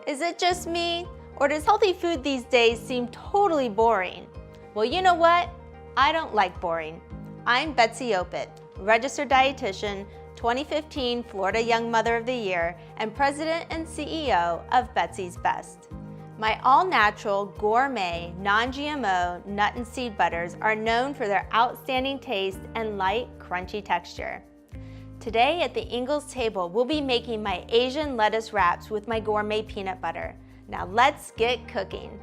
Is it just me, or does healthy food these days seem totally boring? Well, you know what? I don't like boring. I'm Betsy Opyt, registered dietitian, 2015 Florida Young Mother of the Year, and president and CEO of Betsy's Best. My all-natural, gourmet, non-GMO nut and seed butters are known for their outstanding taste and light, crunchy texture. Today at the Ingles table, we'll be making my Asian lettuce wraps with my gourmet peanut butter. Now let's get cooking.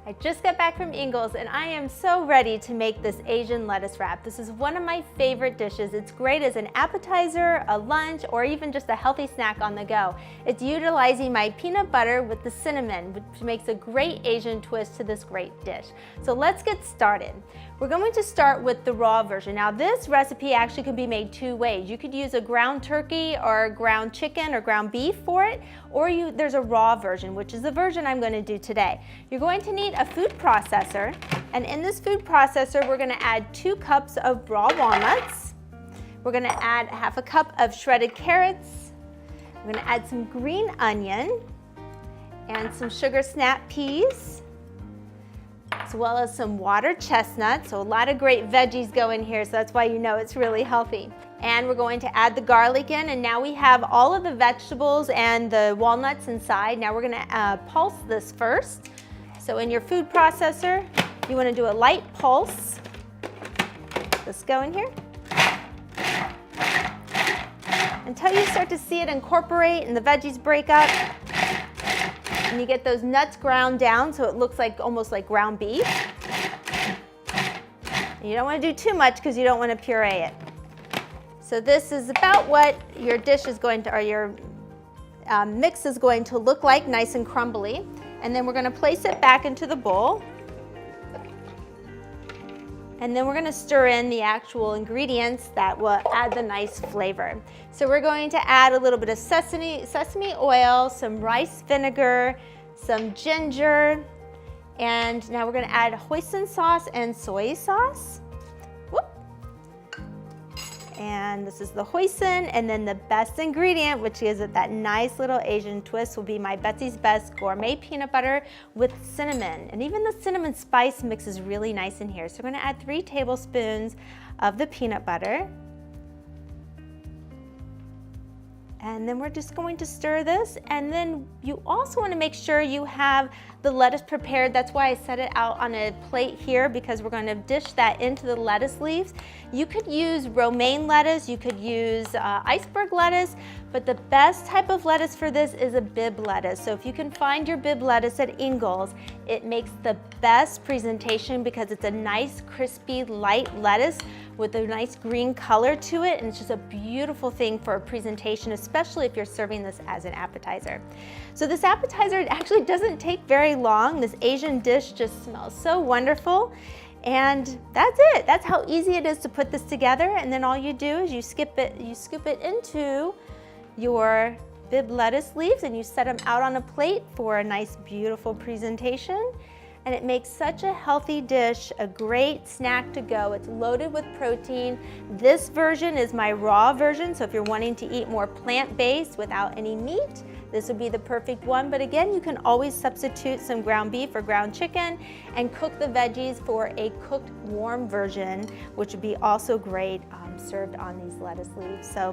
I just got back from Ingles and I am so ready to make this Asian lettuce wrap. This is one of my favorite dishes. It's great as an appetizer, a lunch, or even just a healthy snack on the go. It's utilizing my peanut butter with the cinnamon, which makes a great Asian twist to this great dish. So let's get started. We're going to start with the raw version. Now this recipe actually can be made two ways. You could use a ground turkey or ground chicken or ground beef for it, or there's a raw version, which is the version I'm going to do today. You're going to need a food processor, and in this food processor we're going to add 2 cups of raw walnuts. We're going to add half a cup of shredded carrots. We're going to add some green onion and some sugar snap peas, as well as some watered chestnuts. So a lot of great veggies go in here, so that's why you know it's really healthy. And we're going to add the garlic in, and now we have all of the vegetables and the walnuts inside. Now we're going to pulse this first. So in your food processor, you want to do a light pulse. Let's go in here until you start to see it incorporate and the veggies break up. And you get those nuts ground down so it looks like almost like ground beef. And you don't want to do too much because you don't want to puree it. So this is about what your dish is going to, or your mix is going to look like, nice and crumbly. And then we're going to place it back into the bowl. And then we're going to stir in the actual ingredients that will add the nice flavor. So we're going to add a little bit of sesame oil, some rice vinegar, some ginger, and now we're going to add hoisin sauce and soy sauce. Whoop. And this is the hoisin, and then the best ingredient, which gives it that nice little Asian twist, will be my Betsy's Best gourmet peanut butter with cinnamon. And even the cinnamon spice mixes really nice in here. So we're going to add 3 tablespoons of the peanut butter. And then we're just going to stir this, and then you also want to make sure you have the lettuce prepared. That's why I set it out on a plate here, because we're going to dish that into the lettuce leaves. You could use romaine lettuce, you could use iceberg lettuce, but the best type of lettuce for this is a bib lettuce. So if you can find your bib lettuce at Ingles, it makes the best presentation because it's a nice, crispy, light lettuce with a nice green color to it, and it's just a beautiful thing for a presentation, especially if you're serving this as an appetizer. So this appetizer actually doesn't take very long. This Asian dish just smells so wonderful, and that's it. That's how easy it is to put this together. And then all you do is you scoop it into your bib lettuce leaves, and you set them out on a plate for a nice, beautiful presentation. And it makes such a healthy dish, a great snack to go. It's loaded with protein. This version is my raw version, so if you're wanting to eat more plant-based without any meat, this would be the perfect one. But again, you can always substitute some ground beef or ground chicken and cook the veggies for a cooked warm version, which would be also great served on these lettuce leaves. So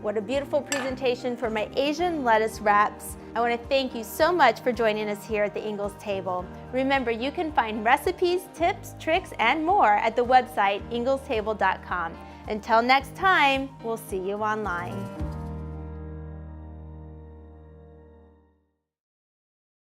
what a beautiful presentation for my Asian lettuce wraps. I want to thank you so much for joining us here at the Ingles table. Remember, you can find recipes, tips, tricks, and more at the website inglestable.com. Until next time, we'll see you online.